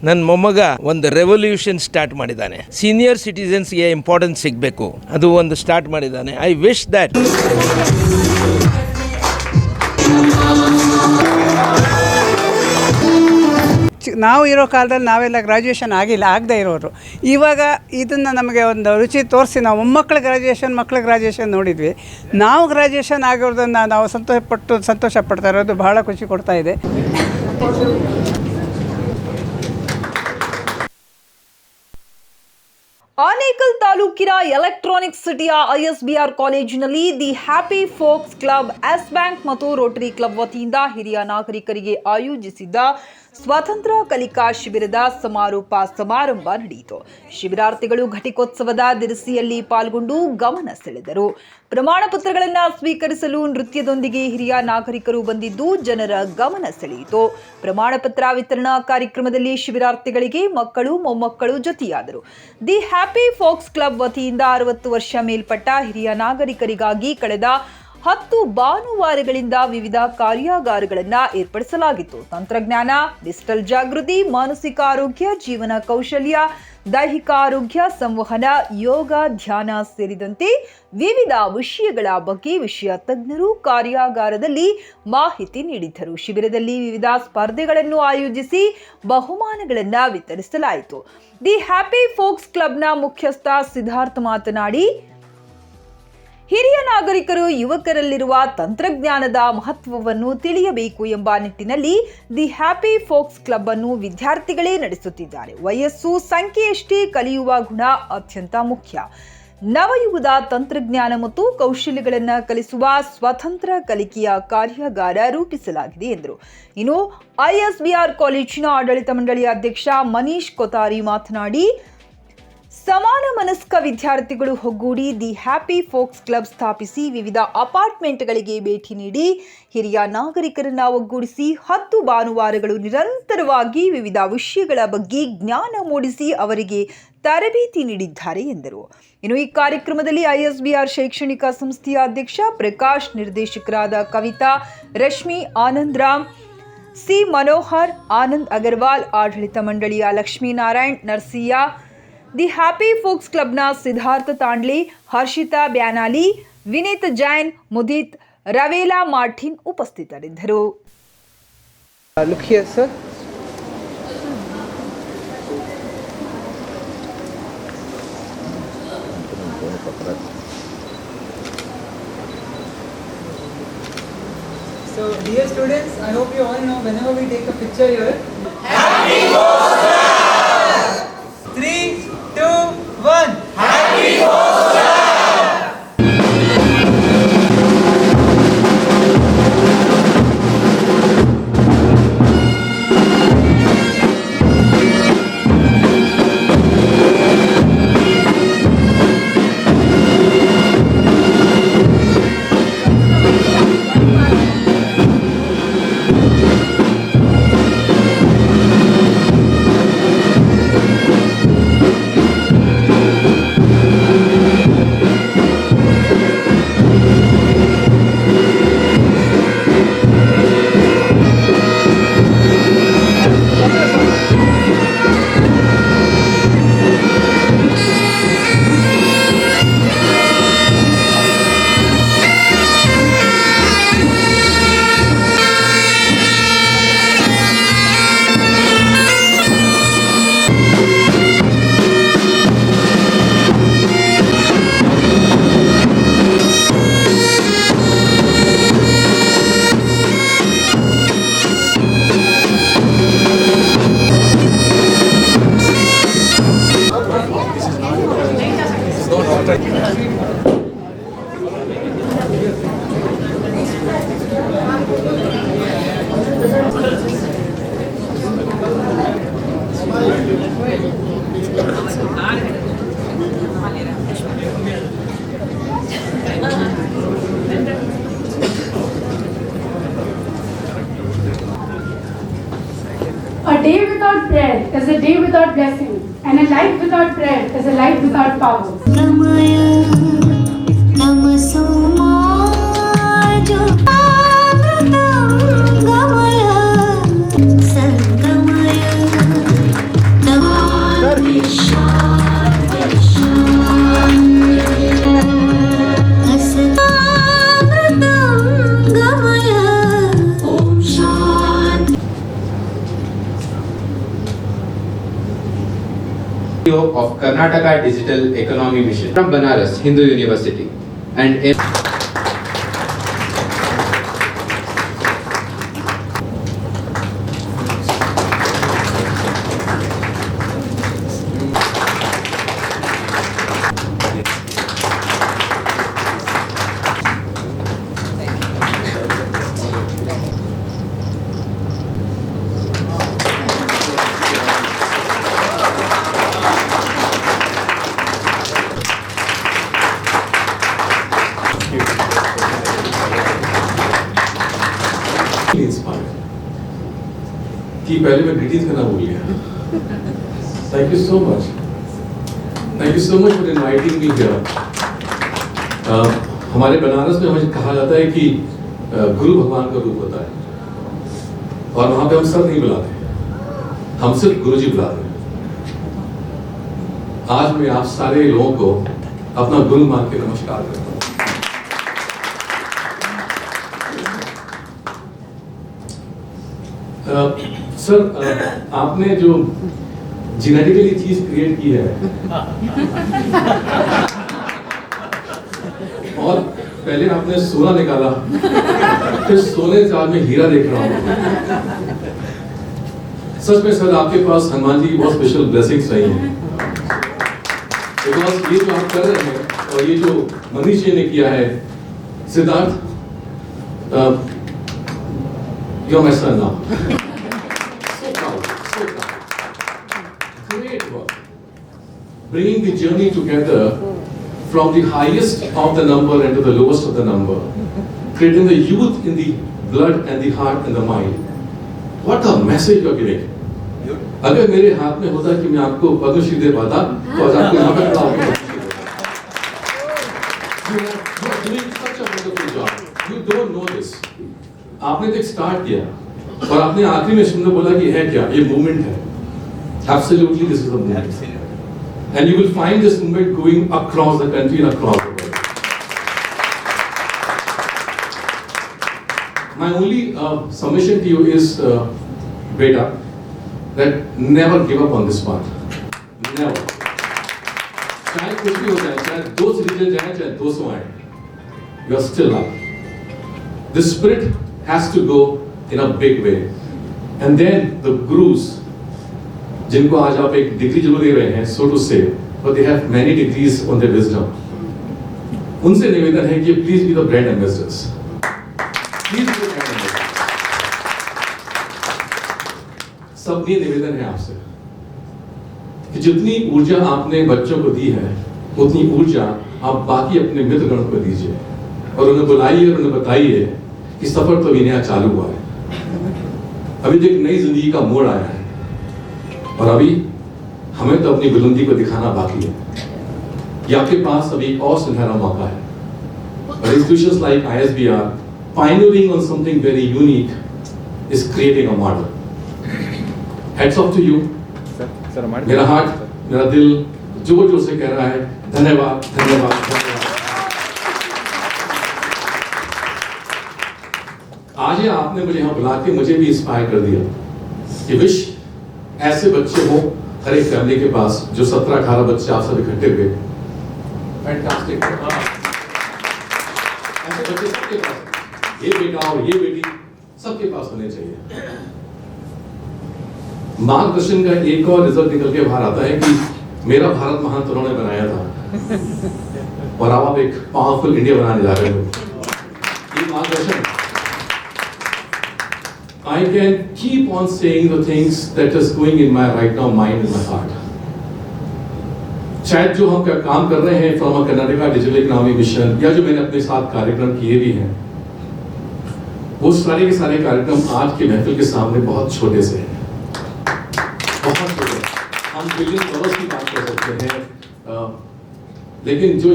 ನನ್ನ ಮೊಮ್ಮಗ ಒಂದು ರೆವಲ್ಯೂಷನ್ ಸ್ಟಾರ್ಟ್ ಮಾಡಿದ್ದಾನೆ. ಸೀನಿಯರ್ ಸಿಟಿಸನ್ಸ್ಗೆ ಇಂಪಾರ್ಟೆನ್ಸ್ ಸಿಗಬೇಕು, ಅದು ಒಂದು ಸ್ಟಾರ್ಟ್ ಮಾಡಿದ್ದಾನೆ. ಐ ವಿಶ್ ದ್ಯಾಟ್ ನಾವು ಇರೋ ಕಾಲದಲ್ಲಿ ನಾವೆಲ್ಲ ಗ್ರ್ಯಾಜುಯೇಷನ್ ಆಗದೇ ಇರೋರು. ಇವಾಗ ಇದನ್ನು ನಮಗೆ ಒಂದು ರುಚಿ ತೋರಿಸಿ ನಾವು ಮೊಮ್ಮಕ್ಕಳ ಗ್ರ್ಯಾಜುಯೇಷನ್, ಮಕ್ಕಳ ಗ್ರ್ಯಾಜುಯೇಷನ್ ನೋಡಿದ್ವಿ. ನಾವು ಗ್ರ್ಯಾಜುಯೇಷನ್ ಆಗಿರೋದನ್ನು ನಾವು ಸಂತೋಷ ಪಡ್ತಾ ಇರೋದು ಬಹಳ ಖುಷಿ ಕೊಡ್ತಾ ಇದೆ. ಆನೇಕಲ್ ತಾಲೂಕಿನ ಎಲೆಕ್ಟ್ರಾನಿಕ್ ಸಿಟಿಯ ISBR ಕಾಲೇಜಿನಲ್ಲಿ the happy folks club, Yes bank ಮತ್ತು ರೋಟರಿ ಕ್ಲಬ್ ವತಿಯಿಂದ ಹಿರಿಯ ನಾಗರಿಕರಿಗೆ ಆಯೋಜಿಸಿದ್ದ ಸ್ವಾತಂತ್ರ್ಯ ಕಲಿಕಾ ಶಿಬಿರದ ಸಮಾರೋಪ ಸಮಾರಂಭ ನಡೆಯಿತು. ಶಿಬಿರಾರ್ಥಿಗಳು ಘಟಿಕೋತ್ಸವದ ದಿರಸಿಯಲ್ಲಿ ಪಾಲ್ಗೊಂಡು ಗಮನ ಸೆಳೆದರು. ಪ್ರಮಾಣ ಪತ್ರಗಳನ್ನು ಸ್ವೀಕರಿಸಲು ನೃತ್ಯದೊಂದಿಗೆ ಹಿರಿಯ ನಾಗರಿಕರು ಬಂದಿದ್ದು ಜನರ ಗಮನ ಸೆಳೆಯಿತು. ಪ್ರಮಾಣ ಪತ್ರ ವಿತರಣಾ ಕಾರ್ಯಕ್ರಮದಲ್ಲಿ ಶಿಬಿರಾರ್ಥಿಗಳಿಗೆ ಮಕ್ಕಳು, ಮೊಮ್ಮಕ್ಕಳು ಜೊತೆಯಾದರು. ದಿ ಹ್ಯಾಪಿ ಫೋಕ್ಸ್ ಕ್ಲಬ್ ವತಿಯಿಂದ 60 ವರ್ಷ ಮೇಲ್ಪಟ್ಟ ಹಿರಿಯ ನಾಗರಿಕರಿಗಾಗಿ ಕಳೆದ 10 ಭಾನುವಾರಗಳಿಂದ ವಿವಿಧ ಕಾರ್ಯಾಗಾರಗಳನ್ನು ಏರ್ಪಡಿಸಲಾಗಿತ್ತು. ತಂತ್ರಜ್ಞಾನ, ಡಿಜಿಟಲ್ ಜಾಗೃತಿ, ಮಾನಸಿಕ ಆರೋಗ್ಯ, ಜೀವನ ಕೌಶಲ್ಯ, ದೈಹಿಕ ಆರೋಗ್ಯ, ಸಂವಹನ, ಯೋಗ, ಧ್ಯಾನ ಸೇರಿದಂತೆ ವಿವಿಧ ವಿಷಯಗಳ ಬಗ್ಗೆ ವಿಷಯ ತಜ್ಞರು ಕಾರ್ಯಾಗಾರದಲ್ಲಿ ಮಾಹಿತಿ ನೀಡಿದ್ದರು. ಶಿಬಿರದಲ್ಲಿ ವಿವಿಧ ಸ್ಪರ್ಧೆಗಳನ್ನು ಆಯೋಜಿಸಿ ಬಹುಮಾನಗಳನ್ನು ವಿತರಿಸಲಾಯಿತು. ದಿ ಹ್ಯಾಪಿ ಫೋಕ್ಸ್ ಕ್ಲಬ್ನ ಮುಖ್ಯಸ್ಥ ಸಿದ್ಧಾರ್ಥ್ ಮಾತನಾಡಿ, ಹಿರಿಯ ನಾಗರಿಕರು ಯುವಕರಲ್ಲಿರುವ ತಂತ್ರಜ್ಞಾನದ ಮಹತ್ವವನ್ನು ತಿಳಿಯಬೇಕು ಎಂಬ ನಿಟ್ಟಿನಲ್ಲಿ ದಿ ಹ್ಯಾಪಿ ಫೋಕ್ಸ್ ಕ್ಲಬ್ ಅನ್ನು ವಿದ್ಯಾರ್ಥಿಗಳೇ ನಡೆಸುತ್ತಿದ್ದಾರೆ. ವಯಸ್ಸು, ಸಂಖ್ಯೆಯಷ್ಟೇ ಕಲಿಯುವ ಗುಣ ಅತ್ಯಂತ ಮುಖ್ಯ. ನವಯುಗದ ತಂತ್ರಜ್ಞಾನ ಮತ್ತು ಕೌಶಲ್ಯಗಳನ್ನು ಕಲಿಸುವ ಸ್ವತಂತ್ರ ಕಲಿಕೆಯ ಕಾರ್ಯಾಗಾರ ರೂಪಿಸಲಾಗಿದೆ ಎಂದರು. ಇನ್ನು ISBR ಕಾಲೇಜಿನ ಆಡಳಿತ ಮಂಡಳಿಯ ಅಧ್ಯಕ್ಷ ಮನೀಶ್ ಕೊತಾರಿ ಮಾತನಾಡಿ, ಸಮಾನ ಮನಸ್ಕ ವಿದ್ಯಾರ್ಥಿಗಳು ಒಗ್ಗೂಡಿ ದಿ ಹ್ಯಾಪಿ ಫೋಕ್ಸ್ ಕ್ಲಬ್ ಸ್ಥಾಪಿಸಿ ವಿವಿಧ ಅಪಾರ್ಟ್ಮೆಂಟ್ಗಳಿಗೆ ಭೇಟಿ ನೀಡಿ ಹಿರಿಯ ನಾಗರಿಕರನ್ನ ಒಗ್ಗೂಡಿಸಿ 10 ಭಾನುವಾರಗಳು ನಿರಂತರವಾಗಿ ವಿವಿಧ ವಿಷಯಗಳ ಬಗ್ಗೆ ಜ್ಞಾನ ಮೂಡಿಸಿ ಅವರಿಗೆ ತರಬೇತಿ ನೀಡಿದ್ದಾರೆ ಎಂದರು. ಇನ್ನು ಈ ಕಾರ್ಯಕ್ರಮದಲ್ಲಿ ISBR ಶೈಕ್ಷಣಿಕ ಸಂಸ್ಥೆಯ ಅಧ್ಯಕ್ಷ ಪ್ರಕಾಶ್, ನಿರ್ದೇಶಕರಾದ ಕವಿತಾ, ರಶ್ಮಿ, ಆನಂದ್ ರಾಮ್, ಸಿ ಮನೋಹರ್, ಆನಂದ್ ಅಗರ್ವಾಲ್, ಆಡಳಿತ ಮಂಡಳಿಯ ಲಕ್ಷ್ಮೀನಾರಾಯಣ್, ನರ್ಸಿಯಾ, ದಿ ಹ್ಯಾಪಿ ಫೋಕ್ಸ್ ಕ್ಲಬ್ನ ಸಿದ್ಧಾರ್ಥ ತಾಂಡ್ಲಿ, ಹರ್ಷಿತಾ ಬ್ಯಾನಾಲಿ, ವಿನೀತ್ ಜೈನ್, ಮುದಿತ್, ರವೇಲಾ ಮಾರ್ಟಿನ್ ಉಪಸ್ಥಿತರಿದ್ದರು. Look here, sir. So, dear students, I hope you all know whenever we take a picture here, Happy Fourth Class! 3, 2, 1. Happy Fourth Class! A day without bread is a day without blessing, and a life without bread is a life without power. of Karnataka Digital Economy Mission from Banaras Hindu University and inspire कि पहले मैं greetings करना भूल गया thank you so much for inviting me here हमारे बनारस में हमें कहा जाता है कि गुरु भगवान का रूप होता है और वहां पे हम सर नहीं बुलाते हम सिर्फ गुरुजी बुलाते हैं आज मैं आप सारे लोगों को अपना गुरु मान के नमस्कार करता हूँ सर आपने जो जेनेटिकली चीज क्रिएट की है और पहले आपने सोना निकाला फिर सोने चाल में हीरा देख रहा हूं सच में सर आपके पास हनुमान जी की बहुत स्पेशल ब्लेसिंग्स रही हैं बिकॉज ये जो आप कर रहे हैं और ये जो मनीष जी ने किया है Siddharth You're my son now. So proud. Great work. Bringing the journey together from the highest of the number and to the lowest of the number. Creating the youth in the blood and the heart and the mind. What a message you're giving. अगर मेरे हाथ में होता कि मैं आपको पद्मश्री दे पाता तो आज आपको यहाँ पे खड़ा होकर You are doing such a wonderful job. You don't know this. आपने तो एक स्टार्ट किया और आपने आखिरी में सुनने बोला कि है क्या ये मूवमेंट है Absolutely this is a movement and you will find this movement going across the country and across the world. My only submission to you is beta that never give up on this path. Never. चाहे कुछ भी हो जाए चाहे 2 religion जाए चाहे 200 आए you are still up. The spirit has to go in a big way. And then the gurus, जिनको आज आप एक डिग्री जरूर दे रहे हैं, so to say, but they have many degrees on their wisdom. उनसे निवेदन है कि please be the brand ambassadors. Please be the brand ambassadors. सब ये निवेदन है आपसे कि जितनी ऊर्जा आपने बच्चों को दी है, उतनी ऊर्जा आप बाकी अपने मित्रगण को दीजिए और उन्हें बुलाइए और उन्हें बताइए कि सफर तो अभी नया चालू हुआ है अभी तो एक नई जिंदगी का मोड़ आया है और अभी हमें तो अपनी बुलंदी को दिखाना बाकी है कि आपके पास अभी एक और सुनहरा मौका है और institutions like ISBR pioneering on something very unique is creating a model. Hats off to you. मेरा हार्ट मेरा दिल जोर जोर से कह रहा है धन्यवाद धन्यवाद धन्यवाद आज ही आपने मुझे यहाँ बुला के मुझे भी इंस्पायर कर दिया कि विश ऐसे बच्चे हो हर एक फैमिली के पास जो 17-18 बच्चे आप सब इकट्ठे हुए फैंटास्टिक ऐसे बच्चे सबके पास ये बेटा और ये बेटी सबके पास होने चाहिए मार्गदर्शन का एक और रिजल्ट निकल के बाहर आता है कि मेरा भारत महान तो उन्होंने बनाया था और अब आप एक पावरफुल इंडिया बनाने जा रहे हो ये मार्गदर्शन I can keep on saying the things that is going in my right now mind and my heart. शायद जो हम काम कर रहे हैं from Karnataka digital economy mission या जो मैंने अपने साथ कार्यक्रम किए भी हैं वो सारे के सारे कार्यक्रम आज के महफिल के सामने बहुत छोटे से हैं बहुत छोटे हम बिलियन डॉलर्स की बात कर सकते हैं लेकिन जो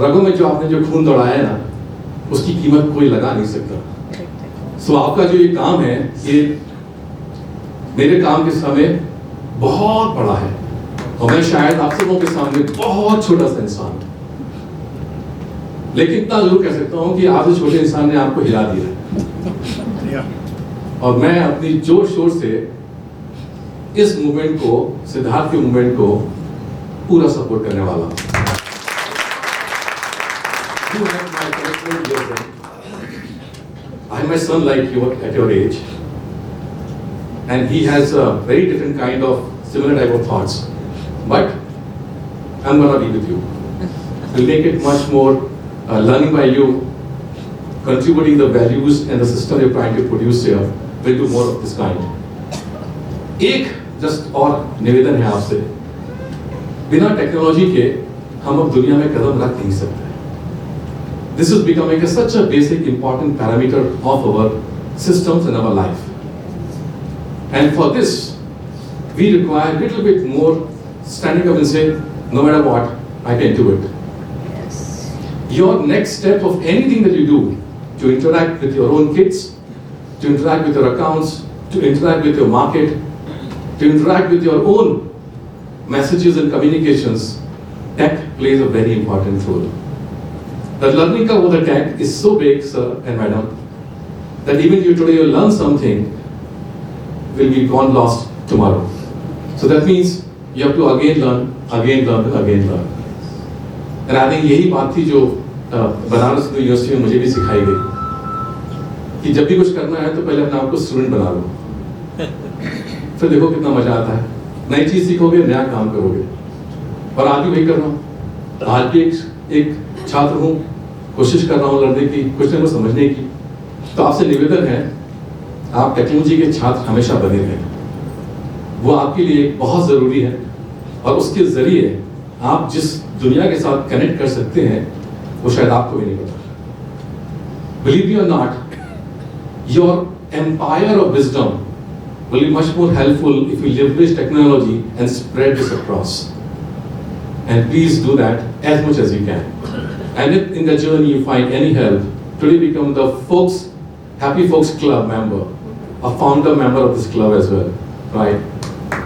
रगों में जो आपने जो खून दौड़ाया ना उसकी कीमत कोई लगा नहीं सकता सो आपका जो ये काम है ये मेरे काम के समय बहुत बड़ा है और मैं शायद आप सबों के सामने बहुत छोटा सा इंसान हूं लेकिन इतना जरूर कह सकता हूं कि आपसे छोटे इंसान ने आपको हिला दिया और मैं अपनी जोर शोर से इस मूवमेंट को सिद्धार्थ के मूवमेंट को पूरा सपोर्ट करने वाला हूं। You have my commitment, dear friend. I have my son like you at your age, and he has a very different kind of similar type of thoughts. But I'm gonna be with you. We'll make it much more learning by you, contributing the values and the system you're trying to produce here. We'll do more of this kind. एक just और निवेदन है आपसे, बिना technology के हम अब दुनिया में कदम रख नहीं सकते। This is becoming such a basic, important parameter of our systems and our life. And for this, we require a little bit more standing up and say, no matter what, I can do it. Your next step of anything that you do to interact with your own kids, to interact with your accounts, to interact with your market, to interact with your own messages and communications, tech plays a very important role. The learning curve of the tech is so big, sir and madam, that even you today you learn something will be gone lost tomorrow. So that means you have to again learn. And I think यही बात थी जो Banaras university में मुझे भी सिखाई गई कि जब भी कुछ करना है तो पहले अपने आप को स्टूडेंट बना लो, फिर देखो कितना मजा आता है, नई चीज सीखोगे, नया काम करोगे। और आज भी वही कर रहा हूँ, आज भी एक छात्र हूँ, कोशिश कर रहा हूँ लड़ने की, कुछ न कुछ समझने की। तो आपसे निवेदन है, आप टेक्नोलॉजी के छात्र हमेशा बने रहें, वो आपके लिए बहुत जरूरी है। और उसके जरिए आप जिस दुनिया के साथ कनेक्ट कर सकते हैं वो शायद आपको भी नहीं पता। Believe me or not, your empire of wisdom will be much more helpful if you leverage technology and spread this across. And please do that as much as you can. And if in the journey you find any help, today become the Happy Folks Club member, a founder member of this club as well, right?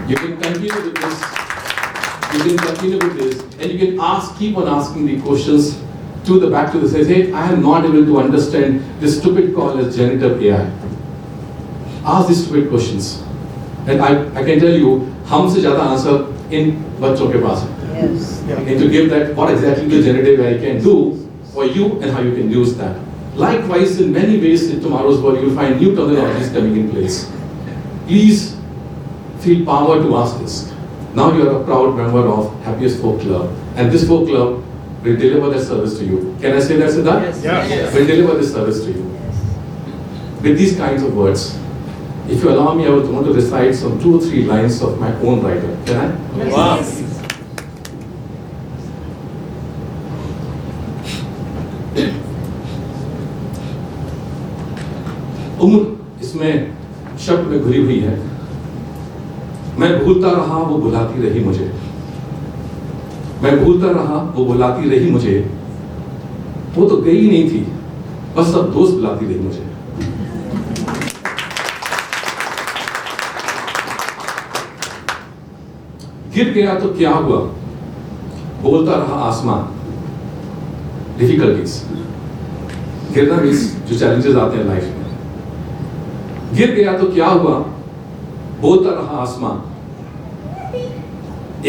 You can continue with this. And you can keep on asking the questions back to the say, hey, I am not able to understand this stupid call as generative AI. Ask these stupid questions. And I can tell you, हमसे ज़्यादा answer in बच्चों के पास है. Yes. And to give that what exactly the generative AI can do for you and how you can use that. Likewise, in many ways in tomorrow's world, you will find new technologies coming in place. Please feel power to ask this. Now you are a proud member of Happiest Folk Club, and this folk club will deliver that service to you. Can I say that, Siddharth? Yes. Will deliver this service to you. With these kinds of words, if you allow me, I would want to recite some 2 or 3 lines of my own writer. Can I? Yes. Wow. उम्र इसमें शब्द में घुरी हुई है। मैं भूलता रहा वो बुलाती रही मुझे, मैं भूलता रहा वो बुलाती रही मुझे, वो तो गई नहीं थी, बस सब दोस्त बुलाती रही मुझे। गिर गया तो क्या हुआ, बोलता रहा आसमान। डिफिकल्टीज, गिरना मीन्स जो चैलेंजेस आते हैं लाइफ में। गिर गया तो क्या हुआ, बोलता रहा आसमान।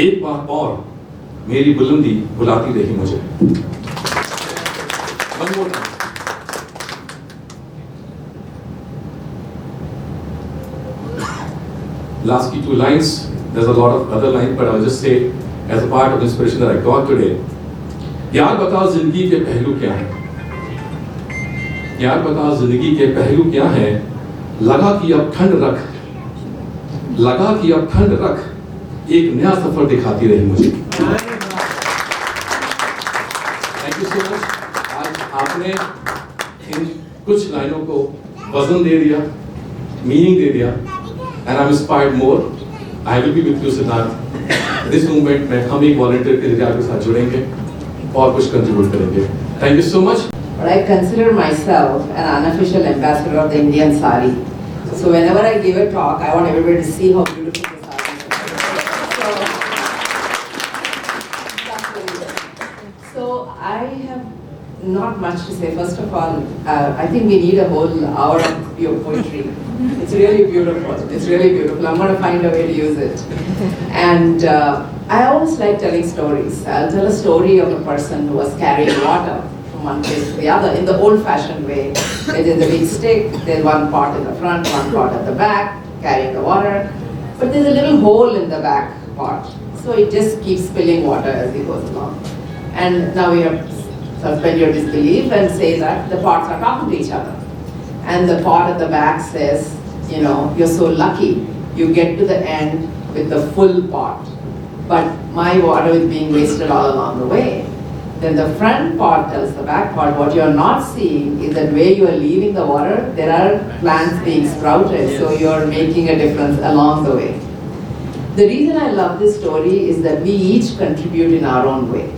एक बार और मेरी बुलंदी बुलाती रही मुझे। One more time. Last 2 lines. There's a lot of other lines, but I'll just say as a part of the inspiration that I got today. यार बताओ जिंदगी के पहलू क्या हैं? यार बताओ जिंदगी के पहलू क्या हैं? लगा कि अब ठंड रख, लगा कि अब ठंड रख, एक नया सफर दिखाती रही मुझे। Thank you so much. आज आपने इन कुछ लाइनों को वजन दे दिया, मीनिंग दे दिया, and I am inspired more. I will be with you Siddharth. This movement में हम एक वॉलंटियर के जरिए आपके साथ जुड़ेंगे और कुछ कंट्रीब्यूट करेंगे। Thank you so much. But I consider myself an unofficial ambassador of the Indian sari. So whenever I give a talk, I want everybody to see how beautiful the sari is. So I have not much to say. First of all, I think we need a whole hour of your poetry. It's really beautiful. It's really beautiful. I'm going to find a way to use it. And I always like telling stories. I'll tell a story of a person who was carrying water from one place to the other in the old-fashioned way. Where there's a big stick, there's one pot in the front, one pot at the back, carrying the water. But there's a little hole in the back pot. So it just keeps spilling water as it goes along. And now we have to suspend your disbelief and say that the pots are talking to each other. And the pot at the back says, you know, you're so lucky, you get to the end with the full pot. But my water is being wasted all along the way. Then the front pot tells the back pot, what you're not seeing is that where you are leaving the water, there are plants being sprouted, so you're making a difference along the way. The reason I love this story is that we each contribute in our own way.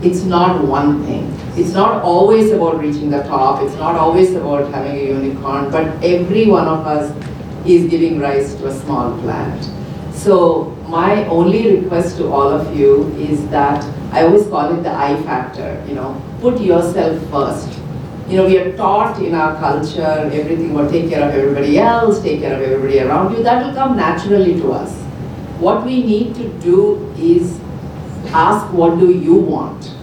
It's not one thing. It's not always about reaching the top, it's not always about having a unicorn, but every one of us is giving rise to a small plant. So my only request to all of you is that, I always call it the I factor, you know, put yourself first. You know, we are taught in our culture, everything about take care of everybody else, take care of everybody around you, that will come naturally to us. What we need to do is ask, what do you want?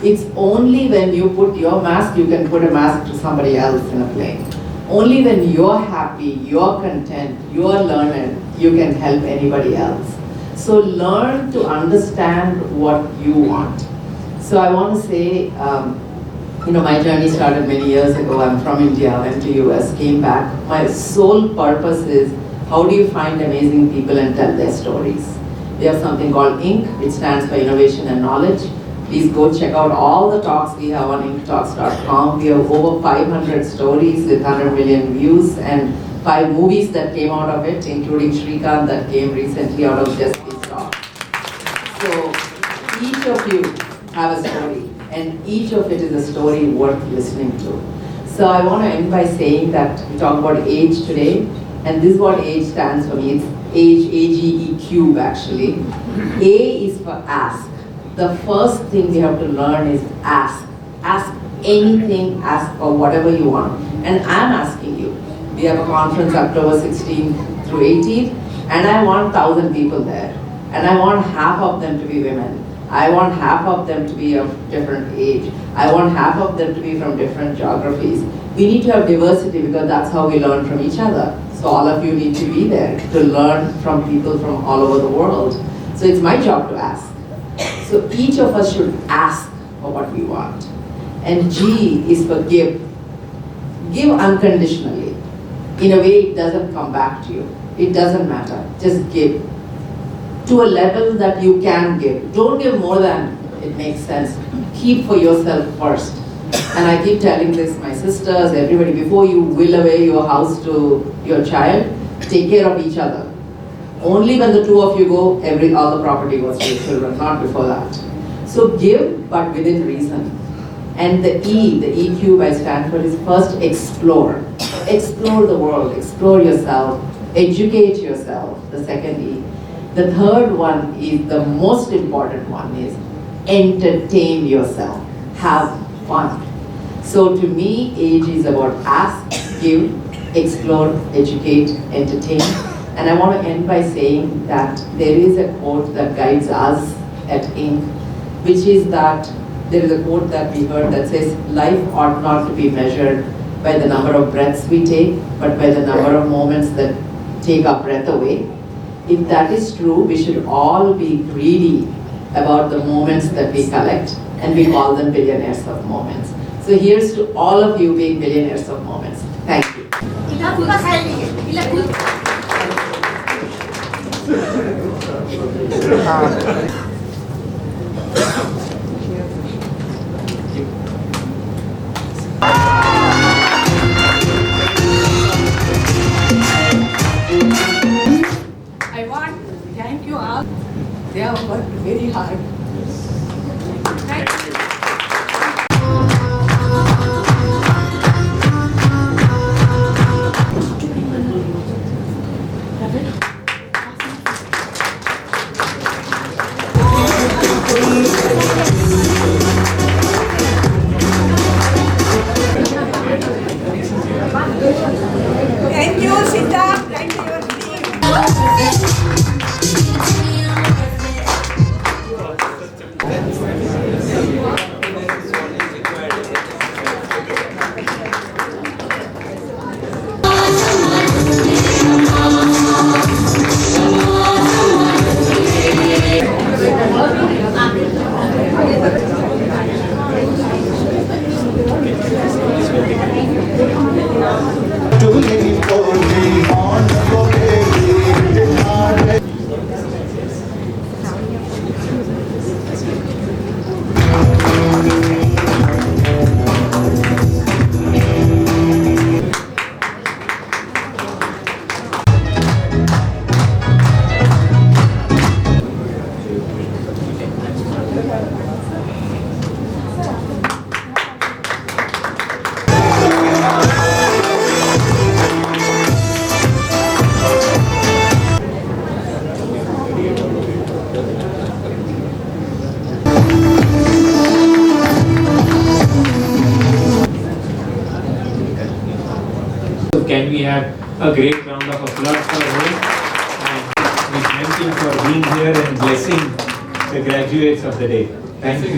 It's only when you put your mask, you can put a mask to somebody else in a plane. Only when you're happy, you're content, you're learned, you can help anybody else. So learn to understand what you want. So I want to say, you know, my journey started many years ago. I'm from India, went to US, came back. My sole purpose is, how do you find amazing people and tell their stories? We have something called INC, which stands for Innovation and Knowledge. Please go check out all the talks we have on inktalks.com. We have over 500 stories with 100 million views and 5 movies that came out of it, including Shrikant that came recently out of just these talks. So each of you have a story, and each of it is a story worth listening to. So I want to end by saying that we talk about age today, and this is what age stands for me. It's age, AGE cube actually. A is for ask. The first thing we have to learn is ask. Ask anything, ask for whatever you want. And I'm asking you. We have a conference October 16th through 18th, and I want 1,000 people there. And I want half of them to be women. I want half of them to be of different age. I want half of them to be from different geographies. We need to have diversity because that's how we learn from each other. So all of you need to be there to learn from people from all over the world. So it's my job to ask. So each of us should ask for what we want. And G is for give. Give unconditionally. In a way, it doesn't come back to you. It doesn't matter. Just give. To a level that you can give. Don't give more than it makes sense. Keep for yourself first. And I keep telling this, my sisters, everybody, before you will away your house to your child, take care of each other. Only when the two of you go, all the property goes to your children, not before that. So give, but within reason. And the E cube I stand for is first explore. Explore the world, explore yourself, educate yourself, the second E. The third one is the most important one is entertain yourself, have fun. So to me, age is about ask, give, explore, educate, entertain. And I want to end by saying that there is a quote that guides us at INC, which is that there is a quote that we heard that says, life ought not to be measured by the number of breaths we take, but by the number of moments that take our breath away. If that is true, we should all be greedy about the moments that we collect, and we call them billionaires of moments. So here's to all of you being billionaires of moments. Thank you. I want to thank you all. They have worked very hard. Thank you. Thank you, Sita. Thank you, your team. can we have a great round of applause for him? And we thank him for being here and blessing the graduates of the day. Thank you.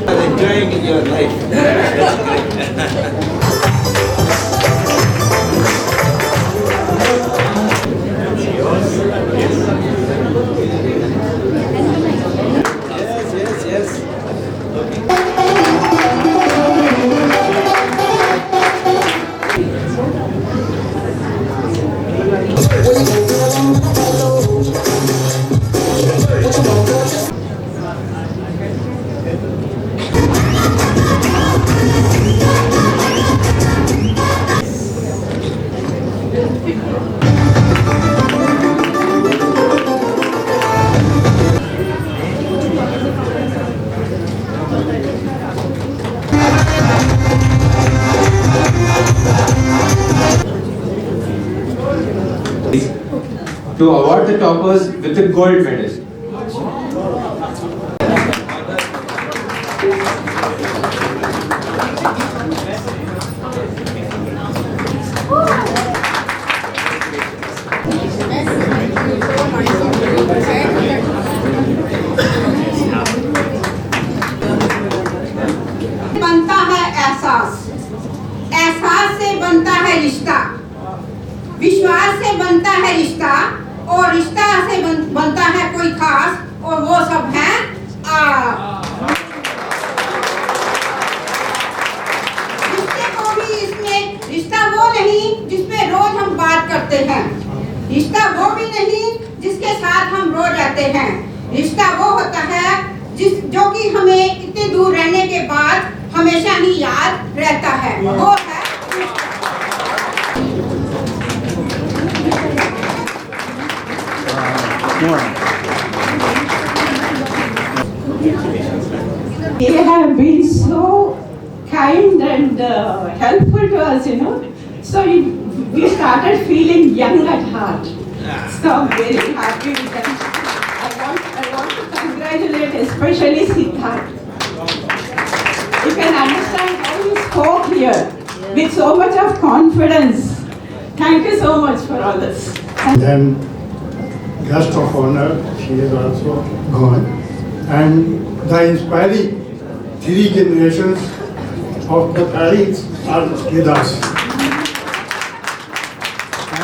Enjoying in your life. To award the toppers with the gold medal. बनता है एहसास, एहसास से बनता है रिश्ता, विश्वास से बनता है रिश्ता, और रिश्ता से बनता है कोई खास, और वो सब है आप। रिश्ते को भी इसमें, रिश्ता वो नहीं जिसमें रोज हम बात करते हैं, रिश्ता वो भी नहीं जिसके साथ हम रोज रहते हैं, रिश्ता वो होता है जो कि हमें इतने दूर रहने के बाद हमेशा ही याद रहता है, वो है They have been so kind and helpful to us, you know. So we started feeling young at heart. So I'm very happy with them. I want to congratulate especially Siddharth. You can understand how he spoke here with so much of confidence. Thank you so much for all this. Then guest of honor, she is also gone. And the inspiring three generations of the parents are with us.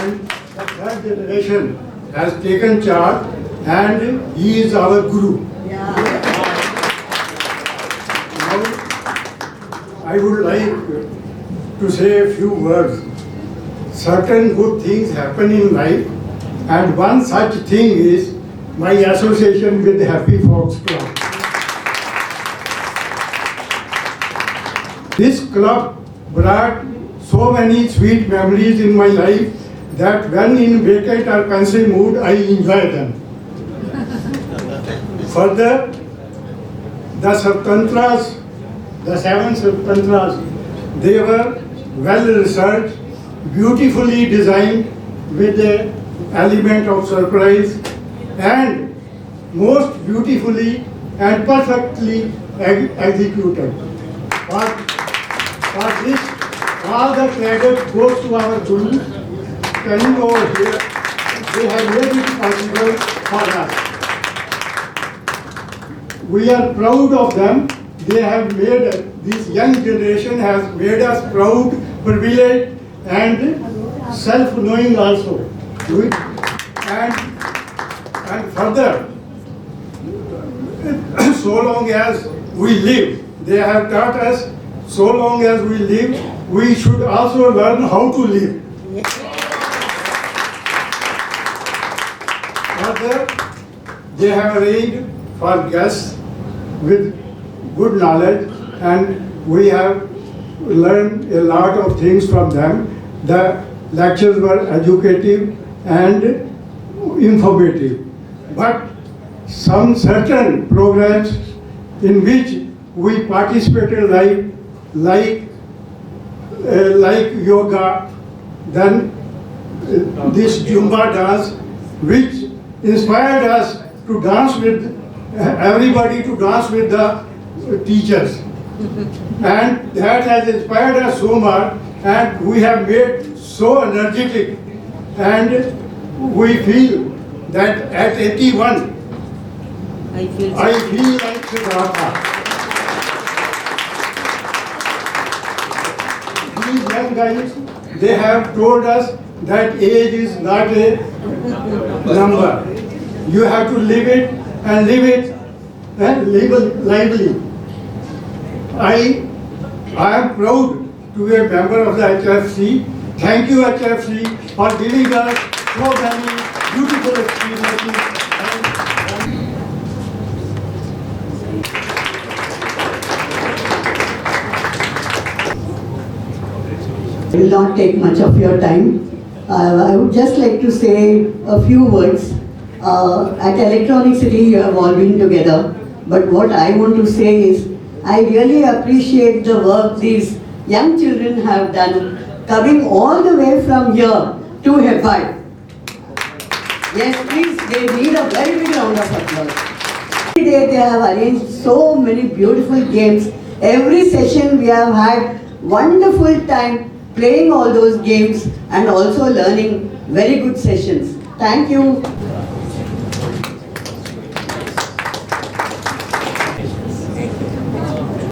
and the third generation has taken charge, and he is our guru. Now, I would like to say a few words. Certain good things happen in life, and one such thing is my association with the Happy Folks Club. This club brought so many sweet memories in my life that when in vacant or pensive mood, I enjoy them. Further, the Swatantras, the 7 Swatantras, they were well researched, beautifully designed with the element of surprise, and most beautifully and perfectly executed. For this, all the credit goes to our Guru. Coming over here, they have made it possible for us. We are proud of them. They have made, this young generation has made us proud, privileged, and self-knowing also. And further, so long as we live, they have taught us, so long as we live, we should also learn how to live. Further, they have arranged for guests with good knowledge, and we have learned a lot of things from them. The lectures were educative and informative, but some certain programs in which we participated, like yoga, then this Zumba dance, which inspired us to dance with everybody, to dance with the teachers, and that has inspired us so much, and we have made so energetic, and we feel that at 81, I feel like Siddhartha. These young guys, they have told us that age is not a number. You have to live it and live it and live lively. I am proud to be a member of the HFC. Thank you, HFC, for giving us so many beautiful experiences. I will not take much of your time. I would just like to say a few words. At Electronic City, you have all been together. But what I want to say is, I really appreciate the work these young children have done, coming all the way from here to Hebbai. Yes, please, they need a very big round of applause. Every day they have arranged so many beautiful games. Every session we have had wonderful time playing all those games and also learning very good sessions. Thank you.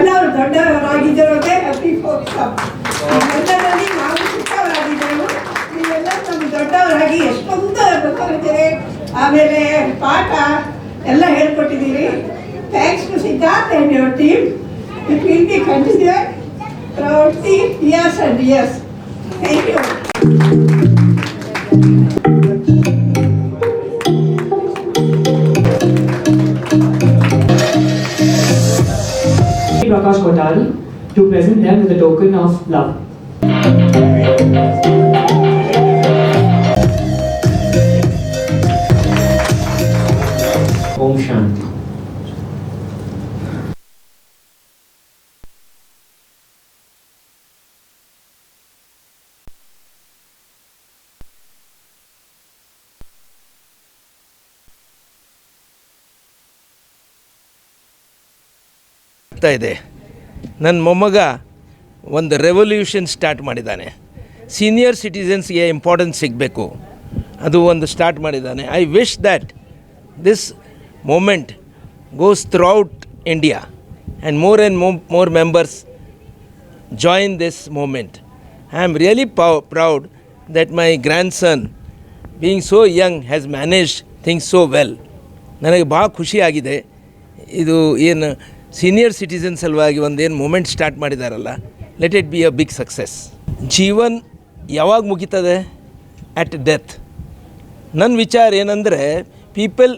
ನಾವು ದೊಡ್ಡವರಾಗಿದ್ದರೋದೇ happy folks club. ಎಲ್ಲರಲ್ಲಿ ನಾವು ಚಿಕ್ಕವರಾಗಿದ್ದೆವು, ನೀವೆಲ್ಲ ನಮ್ಮ ದೊಡ್ಡವರಾಗಿ ಎಷ್ಟೊಂದು ಗೊತ್ತಾಗುತ್ತದೆ. ಆಮೇಲೆ ಪಾಠ ಎಲ್ಲ ಹೇಳ್ಕೊಟ್ಟಿದ್ದೀರಿ. Thanks to Siddharth and your team. It will be continued throughout the years and years. Thank you. Prakash Kotal to present them with a token of love. Om Shanti. ಇದೆ. ನನ್ನ ಮೊಮ್ಮಗ ಒಂದು ರೆವಲ್ಯೂಷನ್ ಸ್ಟಾರ್ಟ್ ಮಾಡಿದ್ದಾನೆ. ಸೀನಿಯರ್ ಸಿಟಿಸನ್ಸ್ಗೆ importance ಸಿಗಬೇಕು, ಅದು ಒಂದು start ಮಾಡಿದ್ದಾನೆ. I wish that this movement goes throughout India and more members join this movement. I am really proud that my grandson, being so young, has managed things so well. ನನಗೆ ಭಾಳ ಖುಷಿಯಾಗಿದೆ. ಇದು ಏನು senior citizen ಸಲುವಾಗಿ ಒಂದೇನು movement start ಮಾಡಿದಾರಲ್ಲ, let it be a big success. ಜೀವನ್ ಯಾವಾಗ ಮುಗಿತದೆ? At death. ನನ್ನ ವಿಚಾರ ಏನಂದರೆ, people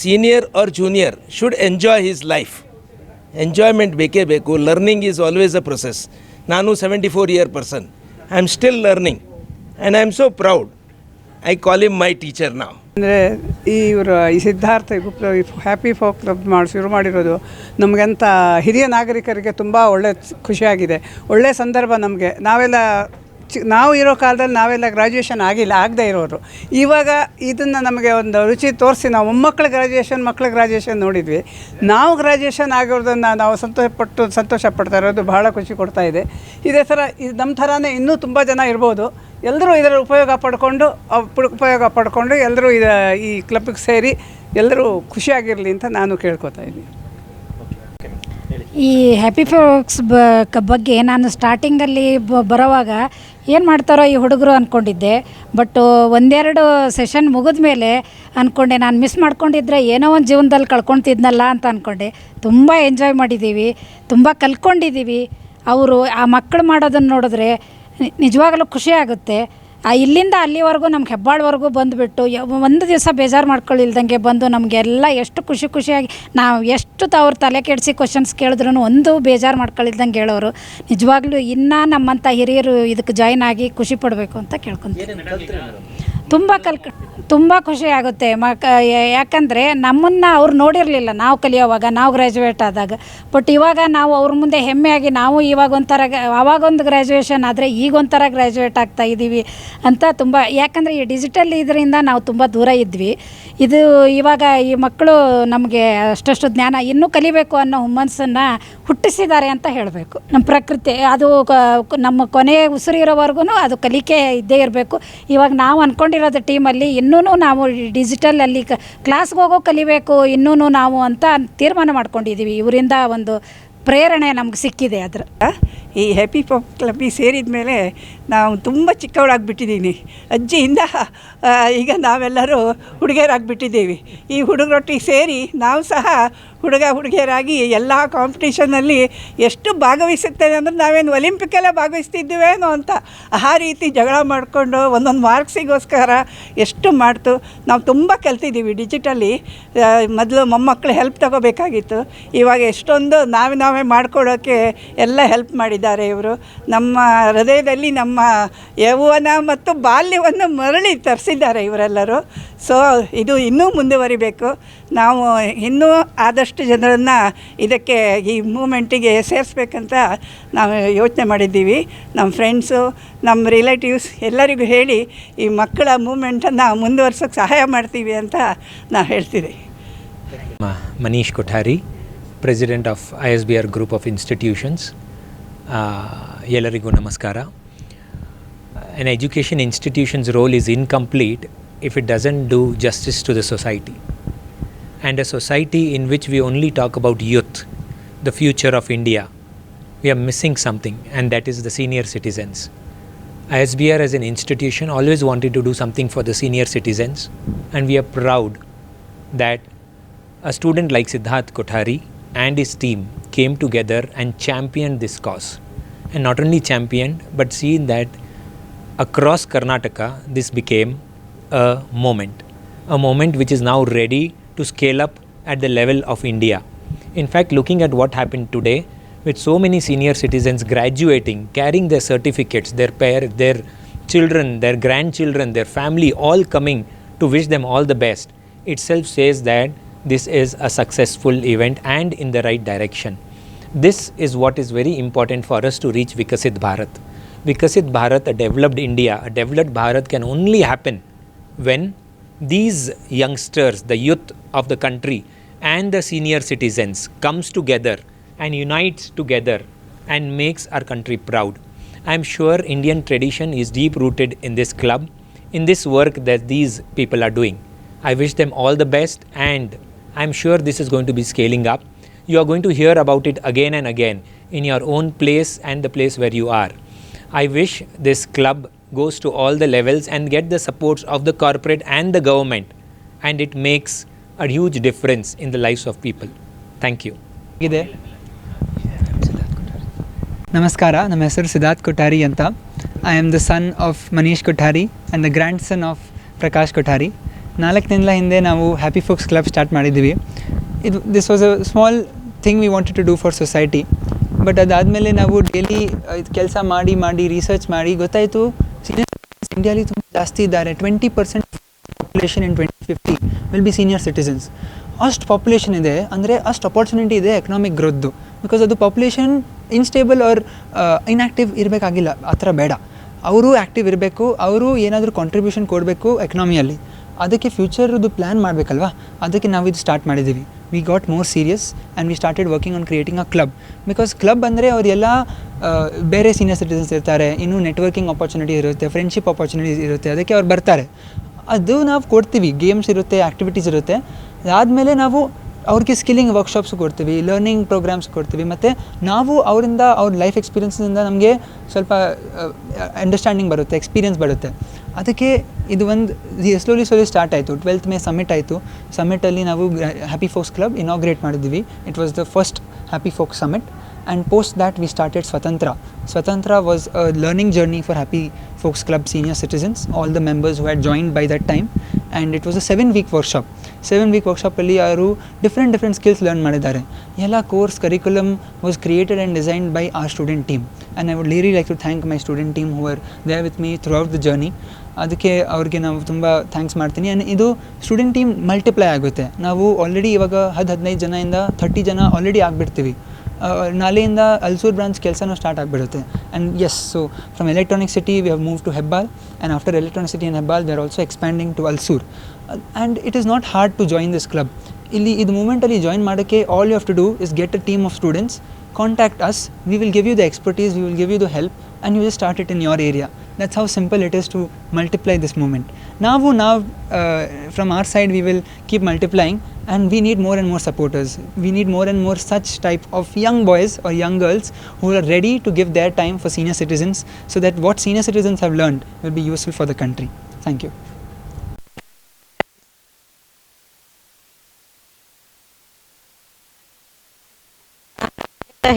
senior or junior should enjoy his life. Enjoyment ಬೇಕೇ ಬೇಕು. Learning is always a process. ನಾನು 74 year person. I am still learning and I am so proud. I call him my teacher ನಾವು. ಅಂದರೆ ಇವರು ಈ Siddhartha Gupta happy folk club ಶುರು ಮಾಡಿರೋದು ನಮಗಂತ ಹಿರಿಯ ನಾಗರಿಕರಿಗೆ ತುಂಬ ಒಳ್ಳೆ ಖುಷಿಯಾಗಿದೆ. ಒಳ್ಳೆಯ ಸಂದರ್ಭ ನಮಗೆ. ನಾವು ಇರೋ ಕಾಲದಲ್ಲಿ ನಾವೆಲ್ಲ ಗ್ರ್ಯಾಜುಯೇಷನ್ ಆಗದೇ ಇರೋರು. ಇವಾಗ ಇದನ್ನು ನಮಗೆ ಒಂದು ರುಚಿ ತೋರಿಸಿ ನಾವು ಮಕ್ಕಳ ಗ್ರ್ಯಾಜುಯೇಷನ್ ನೋಡಿದ್ವಿ. ನಾವು ಗ್ರ್ಯಾಜುಯೇಷನ್ ಆಗಿರೋದನ್ನು ನಾವು ಸಂತೋಷ ಪಡ್ತಾ ಇರೋದು ಬಹಳ ಖುಷಿ ಕೊಡ್ತಾ ಇದೆ. ಇದೇ ಥರ ಇದು ನಮ್ಮ ಥರನೇ ಇನ್ನೂ ತುಂಬ ಜನ ಇರ್ಬೋದು. ಎಲ್ಲರೂ ಇದರ ಉಪಯೋಗ ಪಡ್ಕೊಂಡು ಎಲ್ಲರೂ ಈ ಕ್ಲಬ್ಗೆ ಸೇರಿ ಎಲ್ಲರೂ ಖುಷಿಯಾಗಿರಲಿ ಅಂತ ನಾನು ಕೇಳ್ಕೊತಾ ಇದ್ದೀನಿ. ಈ ಹ್ಯಾಪಿ ಫೋಕ್ಸ್ ಬಗ್ಗೆ ನಾನು ಸ್ಟಾರ್ಟಿಂಗಲ್ಲಿ ಬರೋವಾಗ ಏನು ಮಾಡ್ತಾರೋ ಈ ಹುಡುಗರು ಅಂದ್ಕೊಂಡಿದ್ದೆ. ಬಟ್ ಒಂದೆರಡು ಸೆಷನ್ ಮುಗಿದ ಮೇಲೆ ಅಂದ್ಕೊಂಡೆ, ನಾನು ಮಿಸ್ ಮಾಡ್ಕೊಂಡಿದ್ರೆ ಏನೋ ಒಂದು ಜೀವನದಲ್ಲಿ ಕಳ್ಕೊಳ್ತಿದ್ನಲ್ಲ ಅಂತ ಅಂದ್ಕೊಂಡೆ. ತುಂಬ ಎಂಜಾಯ್ ಮಾಡಿದ್ದೀವಿ, ತುಂಬ ಕಲ್ತ್ಕೊಂಡಿದ್ದೀವಿ. ಅವರು ಆ ಮಕ್ಕಳು ಮಾಡೋದನ್ನು ನೋಡಿದ್ರೆ ನಿಜವಾಗಲೂ ಖುಷಿ ಆಗುತ್ತೆ. ಇಲ್ಲಿಂದ ಅಲ್ಲಿವರೆಗೂ ನಮ್ಗೆ ಹೆಬ್ಬಾಳ್ವರೆಗೂ ಬಂದುಬಿಟ್ಟು ಒಂದು ದಿವಸ ಬೇಜಾರು ಮಾಡ್ಕೊಳ್ಳಿಲ್ದಂಗೆ ಬಂದು ನಮಗೆಲ್ಲ ಎಷ್ಟು ಖುಷಿಯಾಗಿ ನಾವು ಎಷ್ಟು ಅವ್ರ ತಲೆ ಕೆಡಿಸಿ ಕ್ವಶನ್ಸ್ ಕೇಳಿದ್ರು ಒಂದು ಬೇಜಾರು ಮಾಡ್ಕೊಳ್ಳಿಲ್ದಂಗೆ ಹೇಳೋರು. ನಿಜವಾಗ್ಲೂ ಇನ್ನೂ ನಮ್ಮಂಥ ಹಿರಿಯರು ಇದಕ್ಕೆ ಜಾಯ್ನ್ ಆಗಿ ಖುಷಿ ಪಡಬೇಕು ಅಂತ ಕೇಳ್ಕೊತೀನಿ. ತುಂಬ ಖುಷಿ ಆಗುತ್ತೆ. ಯಾಕಂದರೆ ನಮ್ಮನ್ನು ಅವ್ರು ನೋಡಿರಲಿಲ್ಲ ನಾವು ಕಲಿಯೋವಾಗ, ನಾವು ಗ್ರ್ಯಾಜುಯೇಟ್ ಆದಾಗ. ಬಟ್ ಇವಾಗ ನಾವು ಅವ್ರ ಮುಂದೆ ಹೆಮ್ಮೆಯಾಗಿ ನಾವು ಆವಾಗೊಂದು ಗ್ರ್ಯಾಜುಯೇಷನ್ ಆದರೆ ಈಗೊಂಥರ ಗ್ರ್ಯಾಜುಯೇಟ್ ಆಗ್ತಾ ಇದ್ದೀವಿ ಅಂತ ತುಂಬ. ಯಾಕಂದರೆ ಈ ಡಿಜಿಟಲ್ ಇದರಿಂದ ನಾವು ತುಂಬ ದೂರ ಇದ್ವಿ. ಇದು ಇವಾಗ ಈ ಮಕ್ಕಳು ನಮಗೆ ಅಷ್ಟು ಜ್ಞಾನ ಇನ್ನೂ ಕಲಿಬೇಕು ಅನ್ನೋ ಹುಮ್ಮಸ್ಸನ್ನು ಹುಟ್ಟಿಸಿದ್ದಾರೆ ಅಂತ ಹೇಳಬೇಕು. ನಮ್ಮ ಪ್ರಕೃತಿ ಅದು ನಮ್ಮ ಕೊನೆಯ ಉಸಿರಿರೋವರೆಗೂ ಅದು ಕಲಿಕೆ ಇದ್ದೇ ಇರಬೇಕು. ಇವಾಗ ನಾವು ಅಂದ್ಕೊಂಡಿರೋದು ಟೀಮಲ್ಲಿ ಇನ್ನೂ ನಾವು ಡಿಜಿಟಲಲ್ಲಿ ಕ್ಲಾಸ್ಗೆ ಹೋಗೋ ಕಲಿಬೇಕು ಇನ್ನೂ ನಾವು ಅಂತ ತೀರ್ಮಾನ ಮಾಡ್ಕೊಂಡಿದ್ದೀವಿ. ಇವರಿಂದ ಒಂದು ಪ್ರೇರಣೆ ನಮ್ಗೆ ಸಿಕ್ಕಿದೆ. ಈ ಹ್ಯಾಪಿ ಫೋಕ್ ಕ್ಲಬ್ಬಿಗೆ ಸೇರಿದ ಮೇಲೆ ನಾವು ತುಂಬ ಚಿಕ್ಕವಳಾಗಿಬಿಟ್ಟಿದ್ದೀನಿ. ಅಜ್ಜಿಯಿಂದ ಈಗ ನಾವೆಲ್ಲರೂ ಹುಡುಗಿಯರಾಗಿಬಿಟ್ಟಿದ್ದೀವಿ. ಈ ಹುಡುಗರೊಟ್ಟಿಗೆ ಸೇರಿ ನಾವು ಸಹ ಹುಡುಗಿಯರಾಗಿ ಎಲ್ಲ ಕಾಂಪಿಟೇಷನಲ್ಲಿ ಎಷ್ಟು ಭಾಗವಹಿಸುತ್ತೇವೆ ಅಂದರೆ ನಾವೇನು ಒಲಿಂಪಿಕ್ಕೆಲ್ಲ ಭಾಗವಹಿಸ್ತಿದ್ದೀವೇನೋ ಅಂತ ಆ ರೀತಿ ಜಗಳ ಮಾಡಿಕೊಂಡು ಒಂದೊಂದು ಮಾರ್ಕ್ಸಿಗೋಸ್ಕರ ಎಷ್ಟು ಮಾಡ್ತು. ನಾವು ತುಂಬ ಕಲ್ತಿದ್ದೀವಿ ಡಿಜಿಟಲಿ. ಮೊದಲು ಮೊಮ್ಮಕ್ಕಳು ಹೆಲ್ಪ್ ತಗೋಬೇಕಾಗಿತ್ತು. ಇವಾಗ ಎಷ್ಟೊಂದು ನಾವೇ ಮಾಡ್ಕೊಡೋಕ್ಕೆ ಎಲ್ಲ ಹೆಲ್ಪ್ ಮಾಡಿದ್ದಾರೆ ಇವರು. ನಮ್ಮ ಹೃದಯದಲ್ಲಿ ನಮ್ಮ ಯೌವನ ಮತ್ತು ಬಾಲ್ಯವನ್ನು ಮರಳಿ ತರಿಸಿದ್ದಾರೆ ಇವರೆಲ್ಲರೂ. ಸೊ ಇದು ಇನ್ನೂ ಮುಂದುವರಿಬೇಕು. ನಾವು ಇನ್ನೂ ಆದಷ್ಟು ಜನರನ್ನು ಇದಕ್ಕೆ ಈ ಮೂಮೆಂಟಿಗೆ ಸೇರಿಸ್ಬೇಕಂತ ನಾವು ಯೋಚನೆ ಮಾಡಿದ್ದೀವಿ. ನಮ್ಮ ಫ್ರೆಂಡ್ಸು, ನಮ್ಮ ರಿಲೇಟಿವ್ಸ್ ಎಲ್ಲರಿಗೂ ಹೇಳಿ ಈ ಮಕ್ಕಳ ಮೂಮೆಂಟನ್ನು ಮುಂದುವರ್ಸೋಕ್ಕೆ ಸಹಾಯ ಮಾಡ್ತೀವಿ ಅಂತ ನಾವು ಹೇಳ್ತೀವಿ. Manish Kothari, President of ISBR Group of Institutions. ಎಲ್ಲರಿಗೂ ನಮಸ್ಕಾರ. An education institution's role is incomplete if it doesn't do justice to the society. And a society in which we only talk about youth, the future of India, we are missing something, and that is the senior citizens. ISBR as an institution always wanted to do something for the senior citizens, and we are proud that a student like Siddharth Kothari and his team came together and championed this cause. And not only championed, but seen that across Karnataka this became a moment which is now ready to scale up at the level of India. In fact, looking at what happened today, with so many senior citizens graduating, carrying their certificates, their children, their grandchildren, their family all coming to wish them all the best, itself says that this is a successful event and in the right direction. This is what is very important for us to reach Vikasit Bharat. Vikasit Bharat, a developed India, a developed Bharat can only happen when these youngsters, the youth of the country and the senior citizens comes together and unites together and makes our country proud. I am sure Indian tradition is deep rooted in this club, in this work that these people are doing. I wish them all the best, and I am sure this is going to be scaling up. You are going to hear about it again and again in your own place and the place where you are. I wish this club goes to all the levels and get the supports of the corporate and the government, and it makes a huge difference in the lives of people. Thank you. ಇದೆ. ನಮಸ್ಕಾರ, ನಮ್ಮ ಹೆಸರು ಸಿದ್ಧಾರ್ಥ್ ಕೊಠಾರಿ ಅಂತ. I am the son of Manish Kothari and the grandson of Prakash Kothari. 4 ದಿನಗಳ ಹಿಂದೆ ನಾವು happy folks club start ಮಾಡಿದ್ದೀವಿ. This was a small thing we wanted to do for society. But ಅದಾದಮೇಲೆ ನಾವು ಡೈಲಿ ಕೆಲಸ ಮಾಡಿ ರಿಸರ್ಚ್ ಮಾಡಿ ಗೊತ್ತಾಯಿತು ಸೀನಿಯರ್ ಇಂಡಿಯಾಲಿ ತುಂಬ ಜಾಸ್ತಿ ಇದ್ದಾರೆ. 20% population in 2050 will be senior citizens. ಅಷ್ಟು ಪಾಪ್ಯುಲೇಷನ್ ಇದೆ ಅಂದರೆ ಅಷ್ಟು ಅಪಾರ್ಚುನಿಟಿ ಇದೆ ಎಕನಾಮಿಕ್ ಗ್ರೋತ್ದು. ಬಿಕಾಸ್ ಅದು ಪಾಪ್ಯುಲೇಷನ್ ಇನ್ಸ್ಟೇಬಲ್ ಆರ್ ಇನ್ಆ್ಯಕ್ಟಿವ್ ಇರಬೇಕಾಗಿಲ್ಲ, ಆ ಥರ ಬೇಡ. ಅವರು ಆ್ಯಕ್ಟಿವ್ ಇರಬೇಕು, ಅವರು ಏನಾದರೂ ಕಾಂಟ್ರಿಬ್ಯೂಷನ್ ಕೊಡಬೇಕು ಎಕನಾಮಿಯಲ್ಲಿ. ಅದಕ್ಕೆ ಫ್ಯೂಚರ್ದು ಪ್ಲ್ಯಾನ್ ಮಾಡಬೇಕಲ್ವಾ, ಅದಕ್ಕೆ ನಾವು ಇದು ಸ್ಟಾರ್ಟ್ ಮಾಡಿದ್ದೀವಿ. We got more serious and we started working on creating a club. Because club ಅಂದರೆ ಅವರೆಲ್ಲ ಬೇರೆ ಸೀನಿಯರ್ ಸಿಟಿಸನ್ಸ್ ಇರ್ತಾರೆ, ಇನ್ನೂ ನೆಟ್ವರ್ಕಿಂಗ್ ಆಪರ್ಚುನಿಟೀಸ್ ಇರುತ್ತೆ, ಫ್ರೆಂಡ್ಶಿಪ್ ಆಪರ್ಚುನಿಟೀಸ್ ಇರುತ್ತೆ, ಅದಕ್ಕೆ ಅವ್ರು ಬರ್ತಾರೆ. ಅದು ನಾವು ಕೊಡ್ತೀವಿ, ಗೇಮ್ಸ್ ಇರುತ್ತೆ, ಆ್ಯಕ್ಟಿವಿಟೀಸ್ ಇರುತ್ತೆ. ಅದಾದಮೇಲೆ ನಾವು ಅವ್ರಿಗೆ ಸ್ಕಿಲ್ಲಿಂಗ್ ವರ್ಕ್ಶಾಪ್ಸ್ ಕೊಡ್ತೀವಿ, ಲರ್ನಿಂಗ್ ಪ್ರೋಗ್ರಾಮ್ಸ್ ಕೊಡ್ತೀವಿ, ಮತ್ತು ನಾವು ಅವರಿಂದ ಅವ್ರ ಲೈಫ್ ಎಕ್ಸ್ಪೀರಿಯನ್ಸಿಂದ ನಮಗೆ ಸ್ವಲ್ಪ ಅಂಡರ್ಸ್ಟ್ಯಾಂಡಿಂಗ್ ಬರುತ್ತೆ, ಎಕ್ಸ್ಪೀರಿಯನ್ಸ್ ಬರುತ್ತೆ. ಅದಕ್ಕೆ ಇದು ಒಂದು ಸ್ಲೋಲಿ ಸ್ಟಾರ್ಟ್ ಆಯಿತು. 12th ಮೇ ಸಮ್ಮಿಟ್ ಆಯಿತು. ಸಮ್ಮಿಟಲ್ಲಿ ನಾವು ಹ್ಯಾಪಿ ಫೋಕ್ಸ್ ಕ್ಲಬ್ ಇನಾಗ್ರೇಟ್ ಮಾಡಿದ್ವಿ. It was the first happy forks summit. And post that we started Swatantra. Swatantra was a learning journey for Happy Folks Club senior citizens, all the members who had joined by that time, and it was a 7-week workshop. 7-week workshop alli yaru different skills learn madidare. Ella course curriculum was created and designed by our student team, and I would really like to thank my student team who were there with me throughout the journey. ಅದಕ್ಕೆ ಅವ್ರಿಗೆ ನಾವು ತುಂಬ thanks ಮಾಡ್ತೀನಿ. And ಇದು student team multiply ಆಗುತ್ತೆ. ನಾವು already ಇವಾಗ 10-15 ಜನದಿಂದ 30 ಜನ ಆಲ್ರೆಡಿ ಆಗಿಬಿಡ್ತೀವಿ. ನಾಳೆಯಿಂದ ಅಲ್ಸೂರ್ ಬ್ರಾಂಚ್ ಕೆಲಸನೂ ಸ್ಟಾರ್ಟ್ ಆಗಿಬಿಡುತ್ತೆ. And yes, so from electronic city we have move to Hebbal, and after electronic city and Hebbal they are also expanding to Ulsoor. And it is not hard to join this club. ಇಲ್ಲಿ ಇದು ಮೂಮೆಂಟಲ್ಲಿ join ಮಾಡೋಕ್ಕೆ all you have to do is get a team of students, contact us, we will give you the expertise, we will give you the help, and you will start it in your area. That's how simple it is to multiply this movement. Now from our side we will keep multiplying, and we need more and more supporters. We need more and more such type of young boys or young girls who are ready to give their time for senior citizens, so that what senior citizens have learned will be useful for the country. Thank you.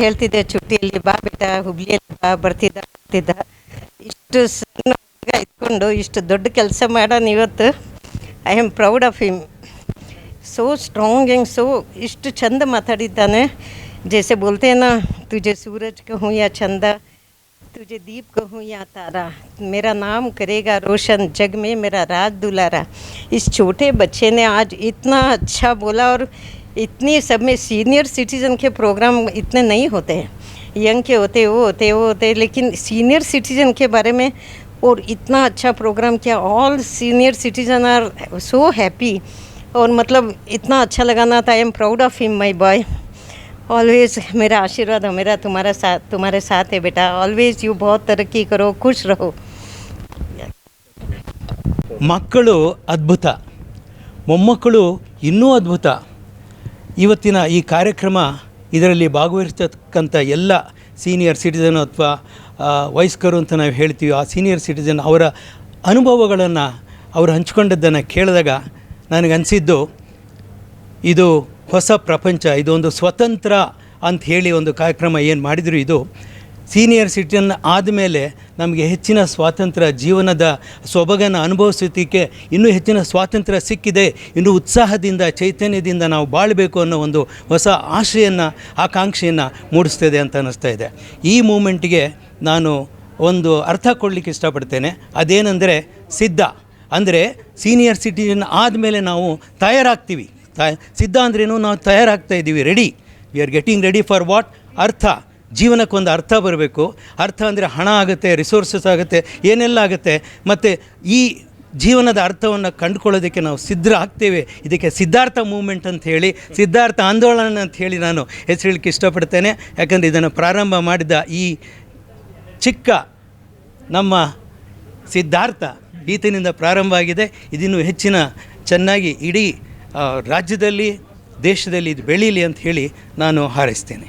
ಹೇಳ್ತಿದ್ದೆ ಚುಟ್ಟಿಯಲ್ಲಿ, ಬಾ ಬೇಟ ಹುಬ್ಳಿಯಲ್ಲಿ ಬಾ, ಬರ್ತಿದ್ದ ಇಷ್ಟು ಸಣ್ಣ ಹುಡುಗ ಇಟ್ಕೊಂಡು ಇಷ್ಟು ದೊಡ್ಡ ಕೆಲಸ ಮಾಡೋನು ಇವತ್ತು. I am proud of him. So strong and so ಇಷ್ಟು ಚಂದ ಮಾತಾಡಿದ್ದಾನೆ. ಜೈಸೆ ಬೋಲ್ತೆ ನಾ, ತುझे सूरज कहूँ या चंदा, तुझे दीप कहूँ या तारा, मेरा नाम करेगा रोशन जग में मेरा राज दुलारा. इस छोटे बच्चे ने आज इतना अच्छा बोला, और इतनी सब में सीनियर सिटीज़न के प्रोग्राम इतने नहीं होते हैं. यंग के होते वो होते, लेकिन सीनियर सिटीज़न के बारे में और इतना अच्छा प्रोग्राम किया. All senior citizen are so happy, और मतलब इतना अच्छा लगाना था. I am proud of him my boy. Always मेरा आशीर्वाद मेरा तुम्हारे साथ है बेटा. ऑलवेज यू बहुत तरक्की करो, खुश रहो. ಮಕ್ಕಳು ಅದ್ಭುತ, ಮೊಮ್ಮಕ್ಕಳು ಇನ್ನೂ ಅದ್ಭುತ. ಇವತ್ತಿನ ಈ ಕಾರ್ಯಕ್ರಮ, ಇದರಲ್ಲಿ ಭಾಗವಹಿಸ್ತಕ್ಕಂಥ ಎಲ್ಲ ಸೀನಿಯರ್ ಸಿಟಿಸನ್ ಅಥವಾ ವಯಸ್ಕರು ಅಂತ ನಾವು ಹೇಳ್ತೀವಿ, ಆ ಸೀನಿಯರ್ ಸಿಟಿಸನ್ ಅವರ ಅನುಭವಗಳನ್ನು ಅವರು ಹಂಚ್ಕೊಂಡಿದ್ದನ್ನು ಕೇಳಿದಾಗ ನನಗನ್ಸಿದ್ದು, ಇದು ಹೊಸ ಪ್ರಪಂಚ, ಇದೊಂದು ಸ್ವತಂತ್ರ ಅಂತ ಹೇಳಿ ಒಂದು ಕಾರ್ಯಕ್ರಮ ಏನು ಮಾಡಿದ್ರು. ಇದು ಸೀನಿಯರ್ ಸಿಟಿಸನ್ ಆದಮೇಲೆ ನಮಗೆ ಹೆಚ್ಚಿನ ಸ್ವಾತಂತ್ರ್ಯ, ಜೀವನದ ಸೊಬಗನ್ನು ಅನುಭವಿಸೋದಕ್ಕೆ ಇನ್ನೂ ಹೆಚ್ಚಿನ ಸ್ವಾತಂತ್ರ್ಯ ಸಿಕ್ಕಿದೆ, ಇನ್ನೂ ಉತ್ಸಾಹದಿಂದ ಚೈತನ್ಯದಿಂದ ನಾವು ಬಾಳಬೇಕು ಅನ್ನೋ ಒಂದು ಹೊಸ ಆಕಾಂಕ್ಷೆಯನ್ನು ಮೂಡಿಸ್ತದೆ ಅಂತ ಅನ್ನಿಸ್ತಾ ಇದೆ. ಈ ಮೂಮೆಂಟಿಗೆ ನಾನು ಒಂದು ಅರ್ಥ ಕೊಡಲಿಕ್ಕೆ ಇಷ್ಟಪಡ್ತೇನೆ. ಅದೇನೆಂದರೆ ಸಿದ್ಧ ಅಂದರೆ ಸೀನಿಯರ್ ಸಿಟಿಸನ್ ಆದಮೇಲೆ ನಾವು ತಯಾರಾಗ್ತೀವಿ. ಸಿದ್ಧ ಅಂದ್ರೇನು, ನಾವು ತಯಾರಾಗ್ತಾ ಇದ್ದೀವಿ, ready, we are getting ready for what? ಅರ್ಥ. ಜೀವನಕ್ಕೊಂದು ಅರ್ಥ ಬರಬೇಕು. ಅರ್ಥ ಅಂದರೆ ಹಣ ಆಗುತ್ತೆ, ರಿಸೋರ್ಸಸ್ ಆಗುತ್ತೆ, ಏನೆಲ್ಲ ಆಗುತ್ತೆ. ಮತ್ತು ಈ ಜೀವನದ ಅರ್ಥವನ್ನು ಕಂಡುಕೊಳ್ಳೋದಕ್ಕೆ ನಾವು ಸಿದ್ಧರಾಗ್ತೇವೆ. ಇದಕ್ಕೆ ಸಿದ್ಧಾರ್ಥ ಮೂವ್ಮೆಂಟ್ ಅಂತ ಹೇಳಿ, ಸಿದ್ಧಾರ್ಥ ಆಂದೋಲನ ಅಂತ ಹೇಳಿ ನಾನು ಹೆಸರಿಡಲಿಕ್ಕೆ ಇಷ್ಟಪಡ್ತೇನೆ. ಯಾಕಂದರೆ ಇದನ್ನು ಪ್ರಾರಂಭ ಮಾಡಿದ ಈ ಚಿಕ್ಕ ನಮ್ಮ ಸಿದ್ಧಾರ್ಥ ಈತನಿಂದ ಪ್ರಾರಂಭ ಆಗಿದೆ. ಇದನ್ನು ಹೆಚ್ಚಿನ ಚೆನ್ನಾಗಿ ಇಡೀ ರಾಜ್ಯದಲ್ಲಿ, ದೇಶದಲ್ಲಿ ಇದು ಬೆಳೀಲಿ ಅಂತ ಹೇಳಿ ನಾನು ಹಾರೈಸ್ತೇನೆ.